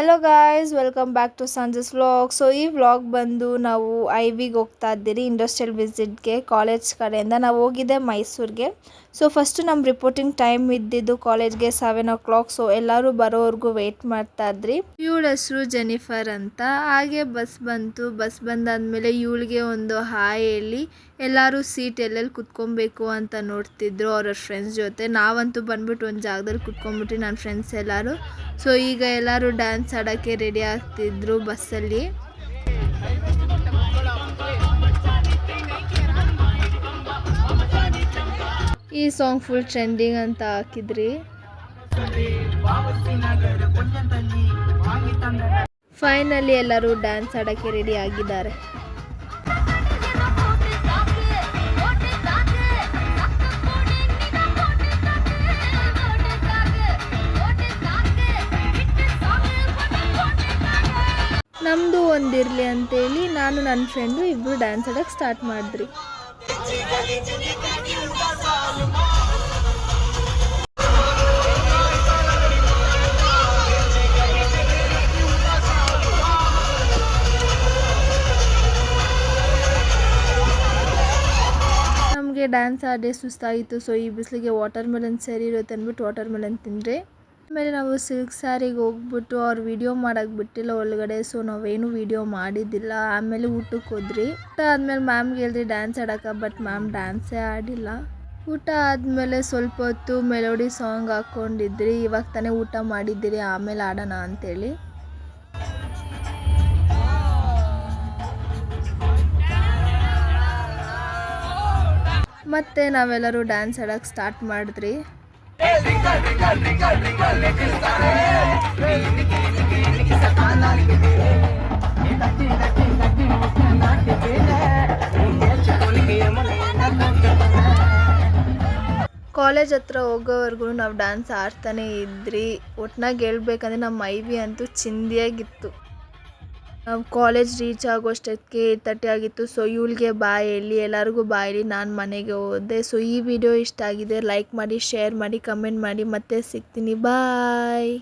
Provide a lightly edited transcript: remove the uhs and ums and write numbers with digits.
Hello guys, welcome back to Sanju's vlog. So ಈ vlog ಬಂದು ನಾವು ಐವಿಗೆ ಹೋಗ್ತಾ ಇದ್ದೀರಿ ಇಂಡಸ್ಟ್ರಿಯಲ್ ವಿಸಿಟ್ಗೆ ಕಾಲೇಜ್ ಕಡೆಯಿಂದ. ನಾವು ಹೋಗಿದ್ದೆ ಮೈಸೂರಿಗೆ. ಸೊ ಫಸ್ಟು ನಮ್ಮ ರಿಪೋರ್ಟಿಂಗ್ ಟೈಮ್ ಇದ್ದಿದ್ದು ಕಾಲೇಜ್ಗೆ 7 o'clock. ಸೊ ಎಲ್ಲರೂ ಬರೋವರೆಗೂ ವೆಯ್ಟ್ ಮಾಡ್ತಾ ಇದ್ರಿ. ಇವಳ ಹೆಸರು ಜೆನಿಫರ್ ಅಂತ. ಹಾಗೆ ಬಸ್ ಬಂತು. ಬಸ್ ಬಂದಾದ್ಮೇಲೆ ಇವಳಿಗೆ ಒಂದು ಹಾಯ್ ಹೇಳಿ ಎಲ್ಲರೂ ಸೀಟ್ ಎಲ್ಲೆಲ್ಲಿ ಕುತ್ಕೊಬೇಕು ಅಂತ ನೋಡ್ತಿದ್ರು ಅವ್ರ ಫ್ರೆಂಡ್ಸ್ ಜೊತೆ. ನಾವಂತೂ ಬಂದ್ಬಿಟ್ಟು ಒಂದು ಜಾಗದಲ್ಲಿ ಕುತ್ಕೊಂಡ್ಬಿಟ್ಟು ನನ್ನ ಫ್ರೆಂಡ್ಸ್ ಎಲ್ಲರೂ. ಸೊ ಈಗ ಎಲ್ಲರೂ ಡ್ಯಾನ್ಸ್ ಆಡೋಕ್ಕೆ ರೆಡಿ ಆಗ್ತಿದ್ರು ಬಸ್ಸಲ್ಲಿ. ಈ ಸಾಂಗ್ ಫುಲ್ ಟ್ರೆಂಡಿಂಗ್ ಅಂತ ಹಾಕಿದ್ರಿ. ಫೈನಲಿ ಎಲ್ಲರೂ ಡ್ಯಾನ್ಸ್ ಆಡೋಕ್ಕೆ ರೆಡಿ ಆಗಿದ್ದಾರೆ. ನಮ್ಮದು ಒಂದಿರಲಿ ಅಂತೇಳಿ ನಾನು ನನ್ನ ಫ್ರೆಂಡು ಇಬ್ಬರು ಡ್ಯಾನ್ಸ್ ಆಡೋಕ್ಕೆ ಸ್ಟಾರ್ಟ್ ಮಾಡಿದ್ರಿ. ನಮಗೆ ಡ್ಯಾನ್ಸ್ ಆಡೇ ಸುಸ್ತಾಗಿತ್ತು. ಸೊ ಈ ಬಿಸಿಲಿಗೆ ವಾಟರ್ ಮೆಲನ್ ಸರಿ ಇರುತ್ತೆ ಅಂದ್ಬಿಟ್ಟು ವಾಟರ್ ಮೆಲನ್ ತಿಂದರೆ. ಆಮೇಲೆ ನಾವು ಸಿಲ್ಕ್ ಸ್ಯಾರಿಗೆ ಹೋಗ್ಬಿಟ್ಟು ಅವ್ರು ವಿಡಿಯೋ ಮಾಡೋಕ್ಕೆ ಬಿಟ್ಟಿಲ್ಲ ಒಳಗಡೆ. ಸೊ ನಾವೇನು ವಿಡಿಯೋ ಮಾಡಿದ್ದಿಲ್ಲ. ಆಮೇಲೆ ಊಟಕ್ಕೆ ಹೋದ್ರಿ. ಊಟ ಆದಮೇಲೆ ಮ್ಯಾಮ್ಗೆ ಹೇಳಿದ್ರಿ ಡ್ಯಾನ್ಸ್ ಆಡೋಕ್ಕೆ, ಬಟ್ ಮ್ಯಾಮ್ ಡ್ಯಾನ್ಸೇ ಆಡಿಲ್ಲ. ಊಟ ಆದಮೇಲೆ ಸ್ವಲ್ಪ ಹೊತ್ತು ಮೆಲೋಡಿ ಸಾಂಗ್ ಹಾಕ್ಕೊಂಡಿದ್ರಿ. ಇವಾಗ ತಾನೇ ಊಟ ಮಾಡಿದ್ದೀರಿ, ಆಮೇಲೆ ಆಡೋಣ ಅಂತೇಳಿ. ಮತ್ತೆ ನಾವೆಲ್ಲರೂ ಡ್ಯಾನ್ಸ್ ಆಡೋಕ್ಕೆ ಸ್ಟಾರ್ಟ್ ಮಾಡಿದ್ರಿ. ಕಾಲೇಜ್ ಹತ್ರ ಹೋಗೋವರೆಗೂ ನಾವು ಡ್ಯಾನ್ಸ್ ಆಡ್ತಾನೆ ಇದ್ರಿ. ಒಟ್ನಾಗ ಹೇಳ್ಬೇಕಂದ್ರೆ ನಮ್ಮ ಐವಿ ಅಂತೂ ಚಿಂದಿಯಾಗಿತ್ತು. ನಾವು ಕಾಲೇಜ್ ರೀಚ್ ಆಗೋಷ್ಟಕ್ಕೆ 8:30 ಆಗಿತ್ತು. ಸೊ ಇವಳಿಗೆ ಬಾಯ್ ಹೇಳಿ ಎಲ್ಲರಿಗೂ ಬಾಯ್ ಹೇಳಿ ನಾನು ಮನೆಗೆ ಹೋದೆ. ಸೊ ಈ ವಿಡಿಯೋ ಇಷ್ಟ ಆಗಿದೆ ಲೈಕ್ ಮಾಡಿ, ಶೇರ್ ಮಾಡಿ, ಕಮೆಂಟ್ ಮಾಡಿ. ಮತ್ತೆ ಸಿಗ್ತೀನಿ. ಬಾಯ್.